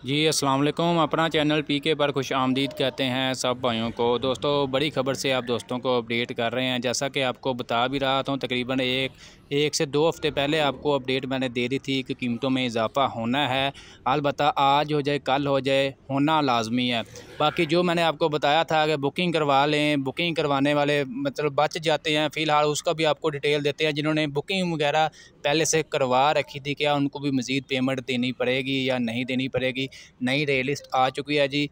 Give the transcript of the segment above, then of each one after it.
जी अस्सलाम वालेकुम। अपना चैनल पीके पर खुश आमदीद कहते हैं सब भाइयों को। दोस्तों बड़ी ख़बर से आप दोस्तों को अपडेट कर रहे हैं। जैसा कि आपको बता भी रहा था, तकरीबन एक से दो हफ़्ते पहले आपको अपडेट मैंने दे दी थी कि कीमतों में इजाफ़ा होना है। अलबत्ता आज हो जाए कल हो जाए, होना लाजमी है। बाकी जो मैंने आपको बताया था कि बुकिंग करवा लें, बुकिंग करवाने वाले मतलब बच जाते हैं। फ़िलहाल उसका भी आपको डिटेल देते हैं। जिन्होंने बुकिंग वगैरह पहले से करवा रखी थी, क्या उनको भी मज़ीद पेमेंट देनी पड़ेगी या नहीं देनी पड़ेगी। नई रेट लिस्ट आ चुकी है जी।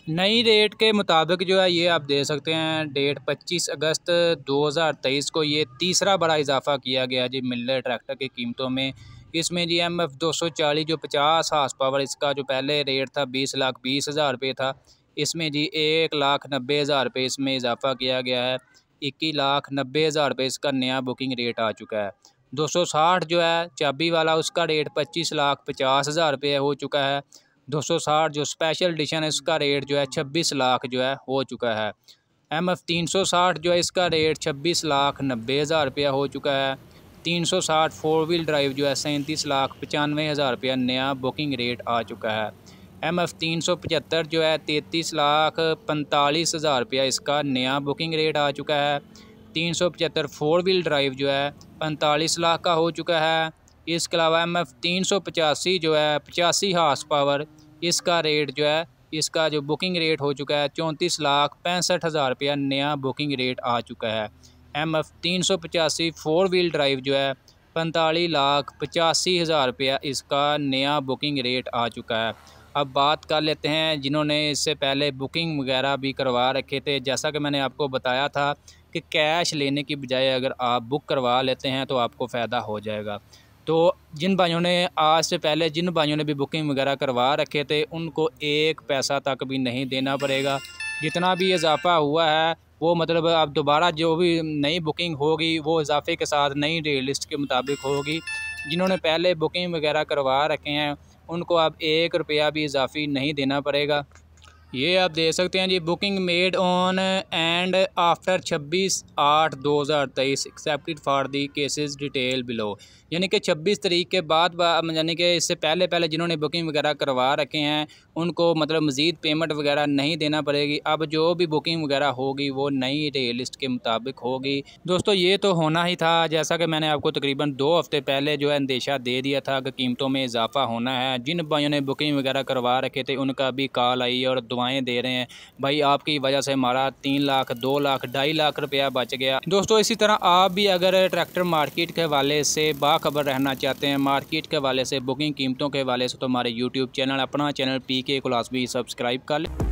नई रेट के मुताबिक जो है ये आप दे सकते हैं, डेट 25 अगस्त 2023 को ये तीसरा बड़ा इजाफा किया गया जी मिलर ट्रैक्टर की कीमतों में। इसमें जी MF 240 जो 50 हार्स पावर, इसका जो पहले रेट था 20,20,000 रुपये था, इसमें जी 1,90,000 रुपये इसमें इजाफा किया गया है। 21,90,000 रुपये इसका नया बुकिंग रेट आ चुका है। 260 जो है चाबी वाला, उसका रेट 25,50,000 रुपये हो चुका है। 260 जो स्पेशल एडिशन है इसका रेट जो है 26 लाख जो है हो चुका है। MF 360 जो है इसका रेट 26,90,000 रुपया हो चुका है। 360 4 व्हील ड्राइव जो है 37,95,000 रुपया नया बुकिंग रेट आ चुका है। MF 375 जो है 33,45,000 रुपया इसका नया बुकिंग रेट आ चुका है। 375 4 व्हील ड्राइव जो है 45 लाख का हो चुका है। इसके अलावा MF 385 जो है 85 हार्स पावर, इसका रेट जो है, इसका जो बुकिंग रेट हो चुका है 34,65,000 रुपया नया बुकिंग रेट आ चुका है। MF 385 4 व्हील ड्राइव जो है 45,85,000 रुपया इसका नया बुकिंग रेट आ चुका है। अब बात कर लेते हैं जिन्होंने इससे पहले बुकिंग वगैरह भी करवा रखे थे। जैसा कि मैंने आपको बताया था कि कैश लेने की बजाय अगर आप बुक करवा लेते हैं तो आपको फ़ायदा हो जाएगा। तो जिन भाइयों ने आज से पहले जिन भाइयों ने भी बुकिंग वगैरह करवा रखे थे, उनको एक पैसा तक भी नहीं देना पड़ेगा। जितना भी इजाफ़ा हुआ है वो मतलब अब दोबारा जो भी नई बुकिंग होगी वो इजाफे के साथ नई रेट लिस्ट के मुताबिक होगी। जिन्होंने पहले बुकिंग वगैरह करवा रखे हैं उनको अब 1 रुपया भी इजाफी नहीं देना पड़ेगा। ये आप दे सकते हैं जी, booking made on and after 26/8/2023 accepted for the cases detail below. यानी कि 26 तारीख के बाद यानी कि इससे पहले पहले जिन्होंने बुकिंग वगैरह करवा रखे हैं उनको मतलब मज़ीद पेमेंट वगैरह नहीं देना पड़ेगी। अब जो भी बुकिंग वगैरह होगी वो नई रेट लिस्ट के मुताबिक होगी। दोस्तों ये तो होना ही था, जैसा कि मैंने आपको तकरीबन 2 हफ़्ते पहले जो है अंदेशा दे दिया था कि कीमतों में इजाफा होना है। जिन भाइयों ने बुकिंग वगैरह करवा रखे थे उनका भी कॉल आई और दुआएं दे रहे हैं, भाई आपकी वजह से हमारा 3 लाख 2 लाख 2.5 लाख रुपया बच गया। दोस्तों इसी तरह आप भी अगर ट्रैक्टर मार्केट के हवाले से बाखबर रहना चाहते हैं, मार्केट के हवाले से, बुकिंग कीमतों के हवाले से, तो हमारे यूट्यूब चैनल अपना चैनल पीके को लाज़मी सब्सक्राइब कर लें।